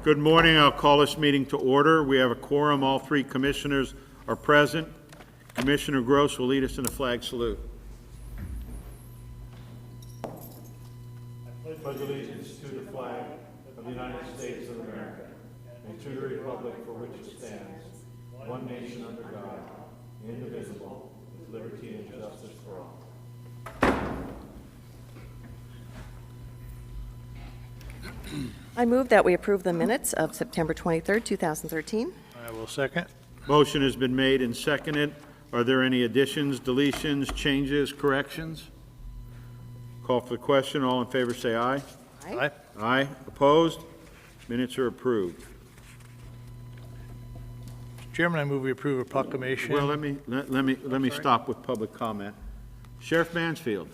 Good morning. I'll call this meeting to order. We have a quorum. All three commissioners are present. Commissioner Gross will lead us in the flag salute. I pledge allegiance to the flag of the United States of America and to the republic for which it stands, one nation under God, indivisible, with liberty and justice for all. I move that we approve the minutes of September 23rd, 2013. I will second. Motion has been made and seconded. Are there any additions, deletions, changes, corrections? Call for the question. All in favor say aye. Aye. Aye. Opposed? Minutes are approved. Mr. Chairman, I move we approve a proclamation. Well, let me stop with public comment. Sheriff Mansfield.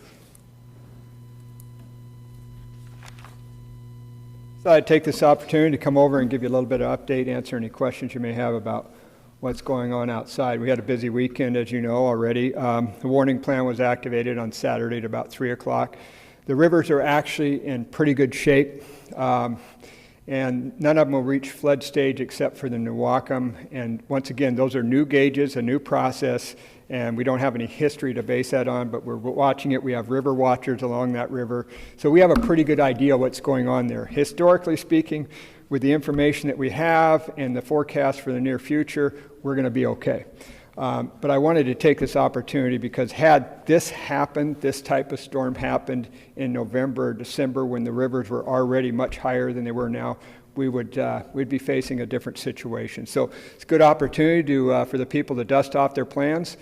So I'd take this opportunity to come over and give you a little bit of update, answer any questions you may have about what's going on outside. We had a busy weekend, as you know already. The warning plan was activated on Saturday at about 3 o'clock. The rivers are actually in pretty good shape, and none of them will reach flood stage except for the Newaukum. And once again, those are new gauges, a new process, and we don't have any history to base that on, but we're watching it. We have river watchers along that river. So we have a pretty good idea what's going on there. Historically speaking, with the information that we have and the forecast for the near future, we're going to be okay. But I wanted to take this opportunity because had this happened, this type of storm happened in November or December when the rivers were already much higher than they were now, we'd be facing a different situation. So it's a good opportunity for the people to dust off their plans.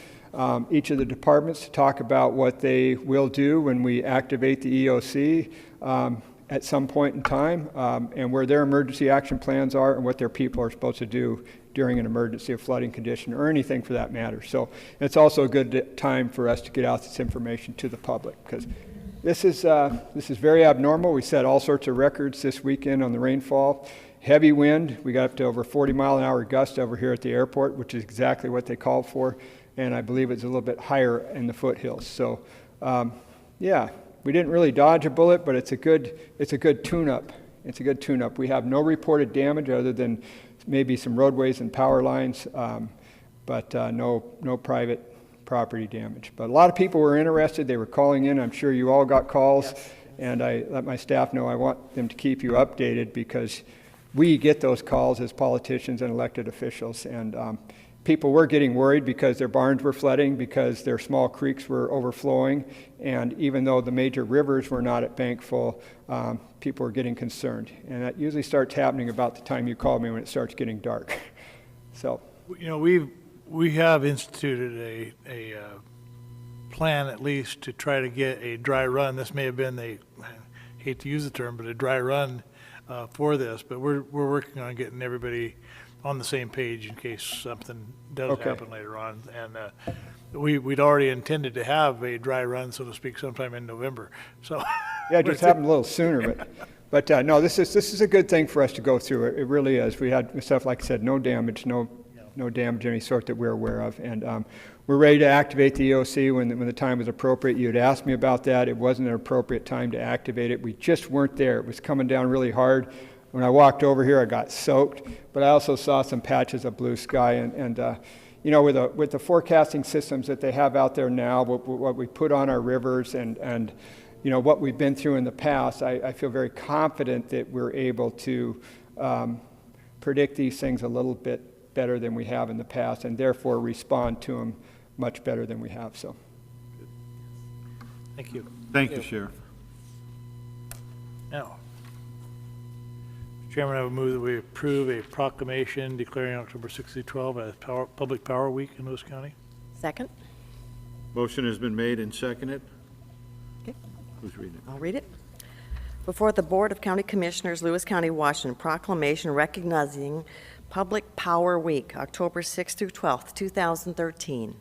Each of the departments to talk about what they will do when we activate the EOC at some point in time, and where their emergency action plans are and what their people are supposed to do during an emergency, a flooding condition, or anything for that matter. So it's also a good time for us to get out this information to the public because this is very abnormal. We set all sorts of records this weekend on the rainfall. Heavy wind. We got up to over 40-mile-an-hour gust over here at the airport, which is exactly what they called for, and I believe it's a little bit higher in the foothills. So, yeah, we didn't really dodge a bullet, but it's a good tune-up. It's a good tune-up. We have no reported damage other than maybe some roadways and power lines, but no private property damage. But a lot of people were interested. They were calling in. I'm sure you all got calls, yes. And I let my staff know I want them to keep you updated because we get those calls as politicians and elected officials. And people were getting worried because their barns were flooding, because their small creeks were overflowing. And even though the major rivers were not at bank full, people were getting concerned. And that usually starts happening about the time you call me when it starts getting dark. So, you know, we have instituted a plan at least to try to get a dry run. This may have been I hate to use the term, but a dry run for this. But we're working on getting everybody on the same page in case something does happen later on. And we'd already intended to have a dry run, so to speak, sometime in November. So yeah, it just happened a little sooner, but no, this is a good thing for us to go through. It really is. We had stuff, like I said, no damage, no damage of any sort that we're aware of, and we're ready to activate the EOC when the time was appropriate. You had asked me about that. It wasn't an appropriate time to activate it. We just weren't there. It was coming down really hard. When I walked over here, I got soaked, but I also saw some patches of blue sky, and you know, with the forecasting systems that they have out there now, what we put on our rivers and you know, what we've been through in the past, I feel very confident that we're able to predict these things a little bit better than we have in the past, and therefore respond to them much better than we have. So, thank you. Thank you, Sheriff. Now, Mr. Chairman, I would move that we approve a proclamation declaring October 6th through 12 as Public Power Week in Lewis County. Second. Motion has been made and seconded. Okay. Who's reading it? I'll read it. Before the Board of County Commissioners, Lewis County, Washington, proclamation recognizing Public Power Week, October 6th through 12th, 2013.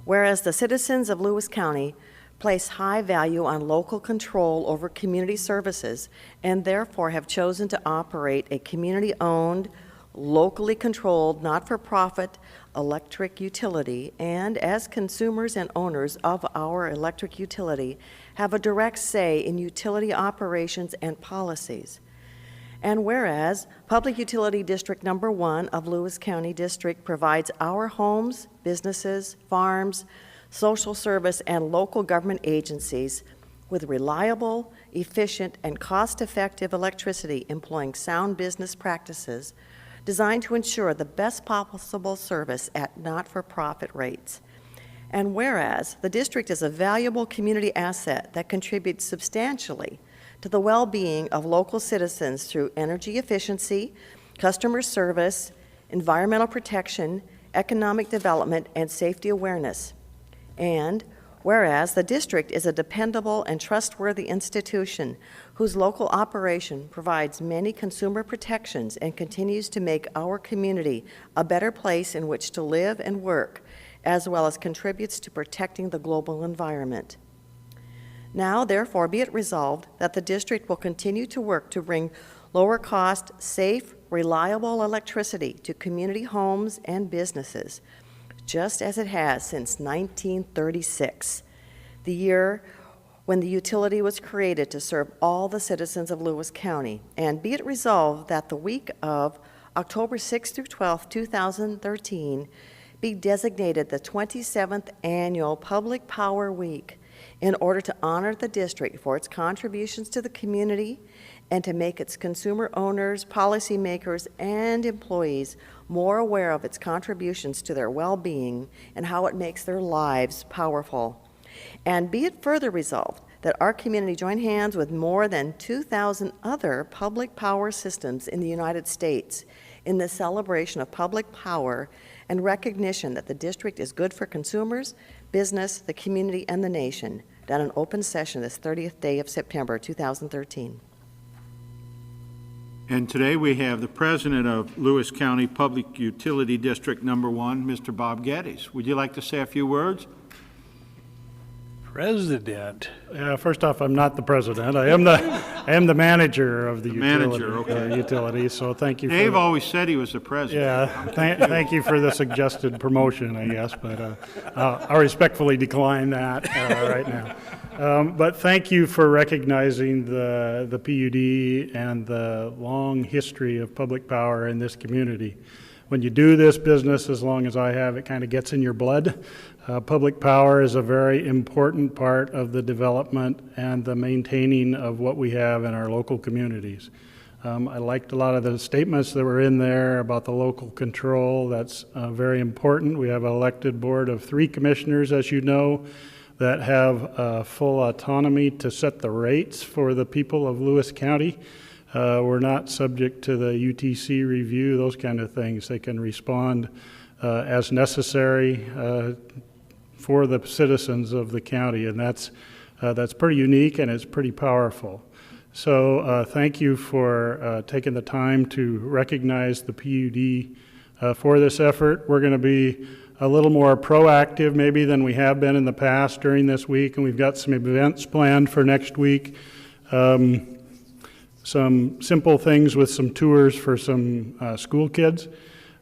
Whereas the citizens of Lewis County place high value on local control over community services and therefore have chosen to operate a community-owned, locally controlled, not-for-profit electric utility, and as consumers and owners of our electric utility have a direct say in utility operations and policies. And whereas Public Utility District Number 1 of Lewis County District provides our homes, businesses, farms, social service, and local government agencies with reliable, efficient, and cost-effective electricity employing sound business practices designed to ensure the best possible service at not-for-profit rates. And whereas the district is a valuable community asset that contributes substantially to the well-being of local citizens through energy efficiency, customer service, environmental protection, economic development, and safety awareness. And whereas the district is a dependable and trustworthy institution whose local operation provides many consumer protections and continues to make our community a better place in which to live and work, as well as contributes to protecting the global environment. Now, therefore, be it resolved that the district will continue to work to bring lower cost, safe, reliable electricity to community homes and businesses, just as it has since 1936, the year when the utility was created to serve all the citizens of Lewis County. And be it resolved that the week of October 6th through 12th, 2013, be designated the 27th Annual Public Power Week in order to honor the district for its contributions to the community and to make its consumer owners, policymakers, and employees more aware of its contributions to their well-being and how it makes their lives powerful. And be it further resolved that our community join hands with more than 2,000 other public power systems in the United States in the celebration of public power and recognition that the district is good for consumers, business, the community, and the nation, done in open session this 30th day of September 2013. And today we have the president of Lewis County Public Utility District Number 1, Mr. Bob Geddes. Would you like to say a few words? President. First off, I'm not the president. I am the manager of the Manager, okay. utility. So thank you. Dave always said he was the president. Yeah, thank you for the suggested promotion, I guess, but I respectfully decline that right now. But thank you for recognizing the PUD and the long history of public power in this community. When you do this business, as long as I have, it kind of gets in your blood. Public power is a very important part of the development and the maintaining of what we have in our local communities. I liked a lot of the statements that were in there about the local control. That's very important. We have an elected board of 3 commissioners, as you know, that have full autonomy to set the rates for the people of Lewis County. We're not subject to the UTC review, those kind of things. They can respond as necessary for the citizens of the county, and that's pretty unique and it's pretty powerful. So thank you for taking the time to recognize the PUD for this effort. We're going to be a little more proactive maybe than we have been in the past during this week, and we've got some events planned for next week. Some simple things with some tours for some school kids.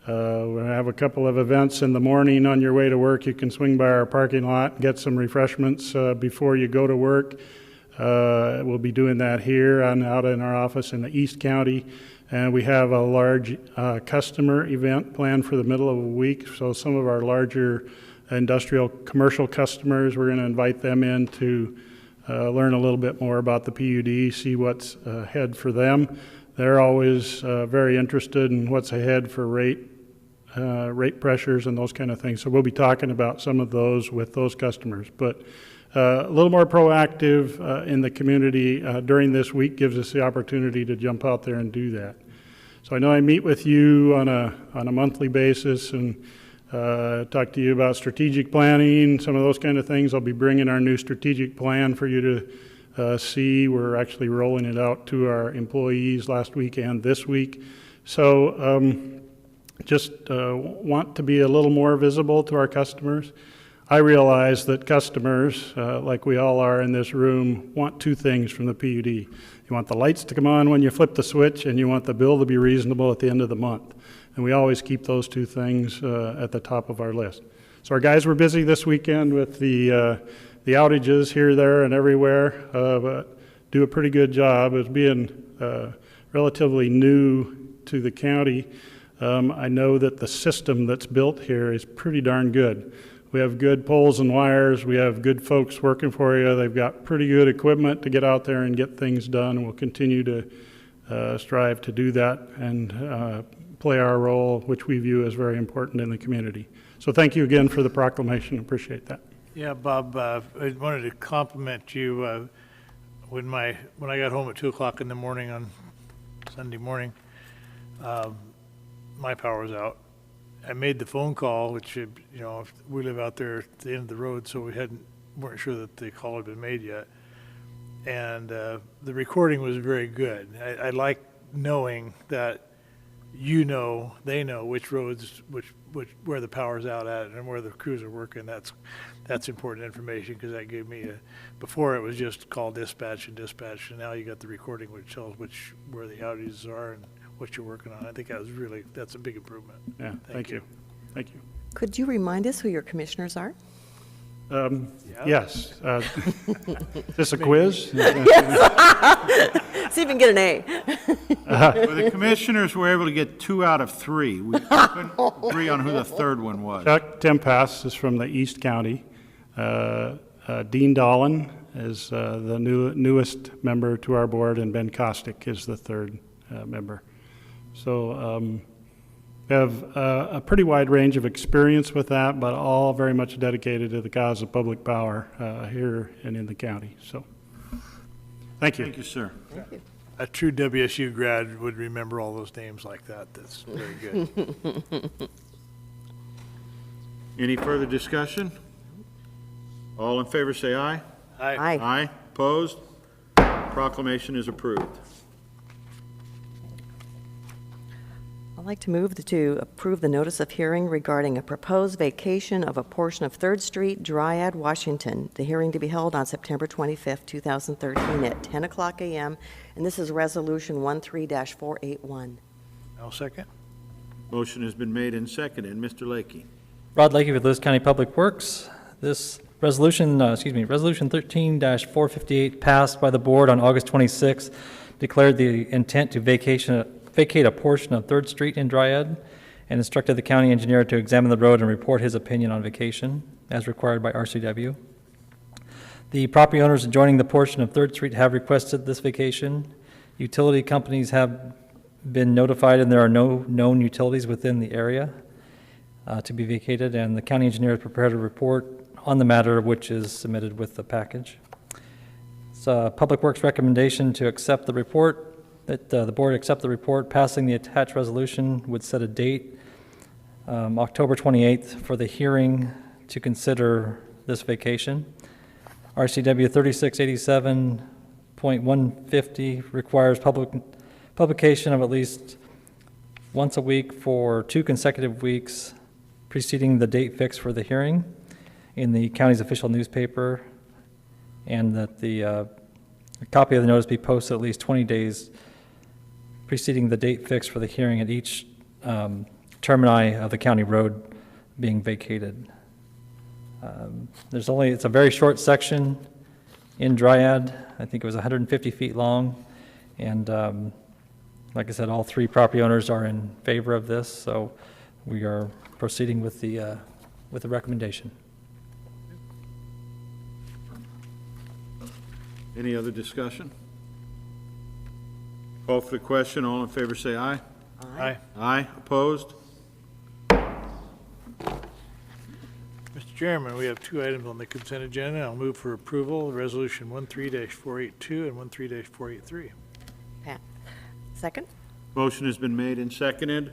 We're going to have a couple of events in the morning on your way to work. You can swing by our parking lot and get some refreshments before you go to work. We'll be doing that here and out in our office in the East County. And we have a large customer event planned for the middle of the week. So some of our larger industrial commercial customers, we're going to invite them in to learn a little bit more about the PUD, see what's ahead for them. They're always very interested in what's ahead for rate pressures and those kind of things. So we'll be talking about some of those with those customers. But a little more proactive in the community during this week gives us the opportunity to jump out there and do that. So I know I meet with you on a monthly basis and talk to you about strategic planning, some of those kind of things. I'll be bringing our new strategic plan for you to see. We're actually rolling it out to our employees last week and this week. So just want to be a little more visible to our customers. I realize that customers, like we all are in this room, want 2 things from the PUD. You want the lights to come on when you flip the switch, and you want the bill to be reasonable at the end of the month. And we always keep those 2 things at the top of our list. So our guys were busy this weekend with the outages here, there, and everywhere, but do a pretty good job. It's being relatively new to the county. I know that the system that's built here is pretty darn good. We have good poles and wires. We have good folks working for you. They've got pretty good equipment to get out there and get things done. We'll continue to strive to do that and play our role, which we view as very important in the community. So thank you again for the proclamation. Appreciate that. Yeah, Bob, I wanted to compliment you. When I got home at 2 o'clock in the morning on Sunday morning, my power was out. I made the phone call, which, we live out there at the end of the road, so weren't sure that the call had been made yet. And the recording was very good. I like knowing that they know which roads, where the power's out at and where the crews are working. That's important information, because that gave me before it was just call dispatch, and now you got the recording which tells where the outages are and what you're working on. I think that's a big improvement. Yeah, thank you. Thank you. Could you remind us who your commissioners are? Yes. Is this a quiz? See if you can get an A. Well, the commissioners were able to get 2 out of 3. We couldn't agree on who the third one was. Chuck Tempass is from the East County. Dean Dolan is the newest member to our board, and Ben Kostick is the third member. So we have a pretty wide range of experience with that, but all very much dedicated to the cause of public power here and in the county. So thank you. Thank you, sir. Thank you. A true WSU grad would remember all those names like that. That's very good. Any further discussion? All in favor say aye. Aye. Aye. Opposed? Proclamation is approved. I'd like to move to approve the notice of hearing regarding a proposed vacation of a portion of 3rd Street, Dryad, Washington. The hearing to be held on September 25th, 2013 at 10 o'clock a.m. And this is Resolution 13-481. I'll second. Motion has been made and seconded. Mr. Lakey. Rod Lakey with Lewis County Public Works. This resolution, Resolution 13-458 passed by the board on August 26th, declared the intent to vacate a portion of 3rd Street in Dryad, and instructed the county engineer to examine the road and report his opinion on vacation, as required by RCW. The property owners adjoining the portion of 3rd Street have requested this vacation. Utility companies have been notified, and there are no known utilities within the area to be vacated, and the county engineer has prepared a report on the matter, which is submitted with the package. It's Public Works recommendation to accept the report, that the board accept the report. Passing the attached resolution would set a date, October 28th, for the hearing to consider this vacation. RCW 3687.150 requires publication of at least once a week for 2 consecutive weeks preceding the date fixed for the hearing in the county's official newspaper, and that a copy of the notice be posted at least 20 days preceding the date fixed for the hearing at each termini of the county road being vacated. It's a very short section in Dryad. I think it was 150 feet long, and like I said, all 3 property owners are in favor of this, so we are proceeding with the recommendation. Any other discussion? Call for the question. All in favor say aye. Aye. Aye. Opposed? Mr. Chairman, we have 2 items on the consent agenda. I'll move for approval, Resolution 13-482 and 13-483. Pat. Second? Motion has been made and seconded.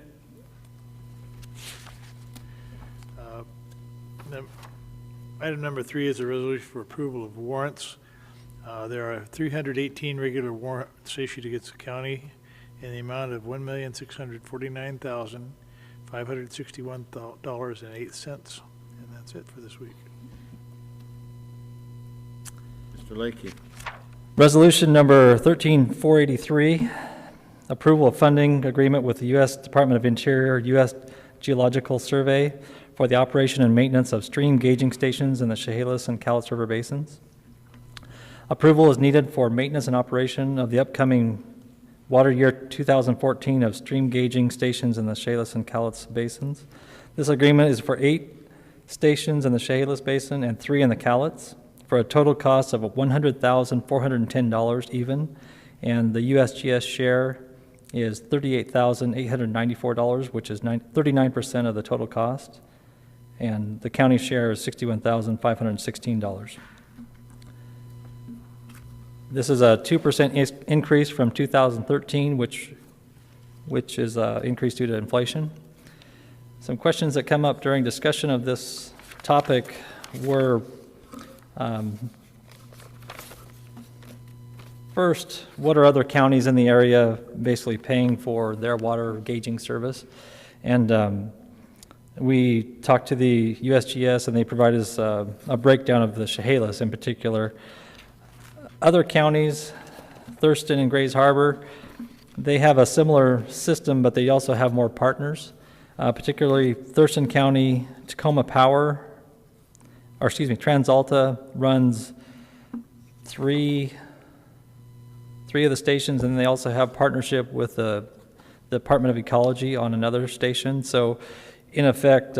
Item number 3 is a resolution for approval of warrants. There are 318 regular warrants issued against the county in the amount of $1,649,561.08, and that's it for this week. Mr. Lakey. Resolution number 13483, approval of funding agreement with the U.S. Department of Interior, U.S. Geological Survey for the operation and maintenance of stream gauging stations in the Chehalis and Cowlitz River basins. Approval is needed for maintenance and operation of the upcoming water year 2014 of stream gauging stations in the Chehalis and Cowlitz basins. This agreement is for 8 stations in the Chehalis Basin and 3 in the Cowlitz for a total cost of $100,410 even, and the USGS share is $38,894, which is 39% of the total cost, and the county share is $61,516. This is a 2% increase from 2013, which is increased due to inflation. Some questions that come up during discussion of this topic were, first, what are other counties in the area basically paying for their water gauging service? And we talked to the USGS, and they provided us a breakdown of the Chehalis in particular. Other counties, Thurston and Grays Harbor, they have a similar system, but they also have more partners. Particularly Thurston County, Tacoma Power, TransAlta runs three of the stations, and they also have partnership with the Department of Ecology on another station. So in effect,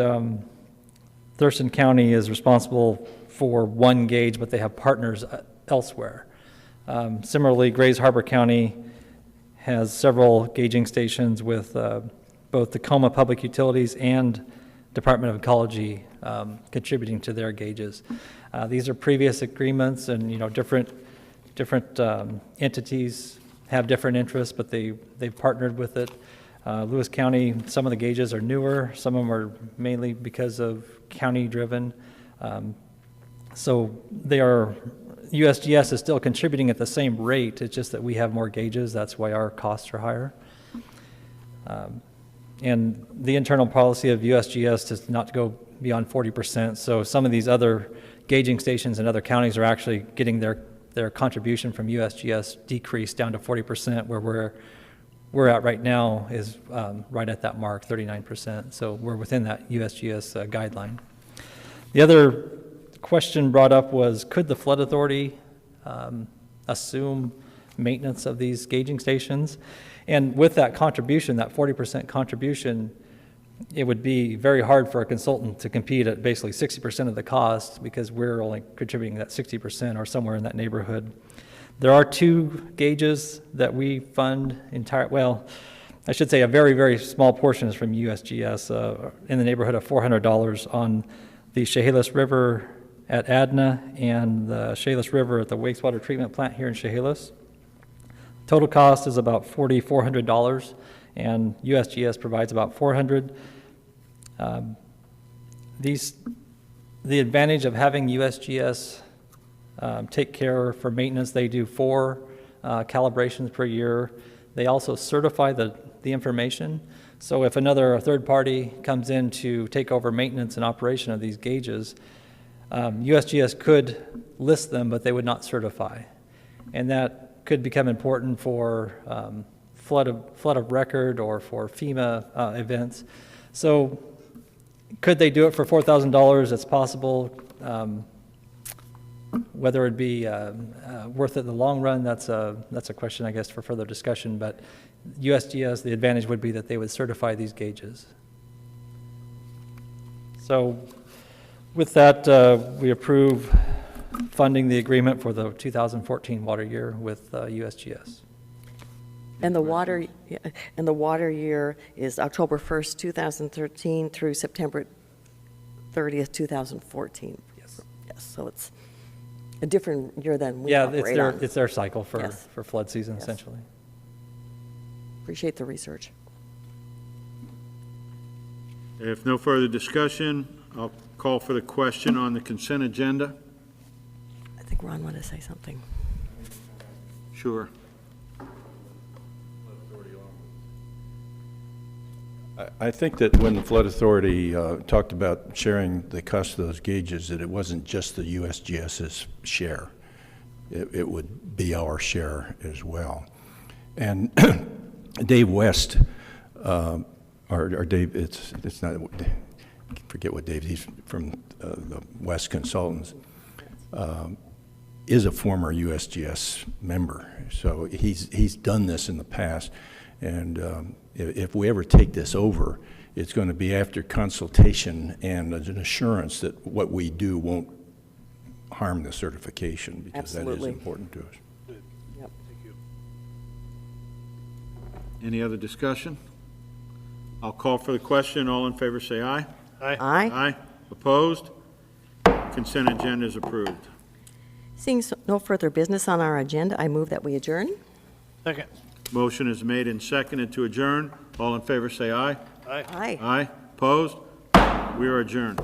Thurston County is responsible for one gauge, but they have partners elsewhere. Similarly, Grays Harbor County has several gauging stations with both Tacoma Public Utilities and Department of Ecology contributing to their gauges. These are previous agreements, and different entities have different interests, but they've partnered with it. Lewis County, some of the gauges are newer, some of them are mainly because of county-driven. So USGS is still contributing at the same rate. It's just that we have more gauges. That's why our costs are higher. And the internal policy of USGS is not to go beyond 40%. So some of these other gauging stations in other counties are actually getting their contribution from USGS decreased down to 40%, where we're at right now is right at that mark, 39%. So we're within that USGS guideline. The other question brought up was, could the flood authority assume maintenance of these gauging stations? And with that contribution, that 40% contribution, it would be very hard for a consultant to compete at basically 60% of the cost, because we're only contributing that 60% or somewhere in that neighborhood. There are 2 gauges that we fund I should say a very, very small portion is from USGS, in the neighborhood of $400 on the Chehalis River at Adna and the Chehalis River at the wastewater treatment plant here in Chehalis. Total cost is about $4,400, and USGS provides about $400. The advantage of having USGS take care for maintenance, they do 4 calibrations per year. They also certify the information. So if a third party comes in to take over maintenance and operation of these gauges, USGS could list them, but they would not certify. And that could become important for flood of record or for FEMA events. So could they do it for $4,000? It's possible. Whether it'd be worth it in the long run, that's a question, I guess, for further discussion. But USGS, the advantage would be that they would certify these gauges. So with that, we approve funding the agreement for the 2014 water year with USGS. And the water year is October 1st, 2013 through September 30th, 2014. Yes. Yes, so it's a different year than we operate on. It's their cycle for Yes. flood season, Yes. essentially. Appreciate the research. If no further discussion, I'll call for the question on the consent agenda. I think Ron wanted to say something. Sure. I think that when the Flood Authority talked about sharing the cost of those gauges, that it wasn't just the USGS's share. It would be our share as well. And Dave West, or Dave, it's not, I forget what Dave, he's from the West Consultants. is a former USGS member. So he's done this in the past. And if we ever take this over, it's going to be after consultation and an assurance that what we do won't harm the certification, because that is Absolutely. important to us. Yep. Any other discussion? I'll call for the question. All in favor say aye. Aye. Aye. Aye. Opposed? Consent agenda is approved. Seeing no further business on our agenda, I move that we adjourn. Second. Motion is made and seconded to adjourn. All in favor say aye. Aye. Aye. Aye. Opposed? We are adjourned.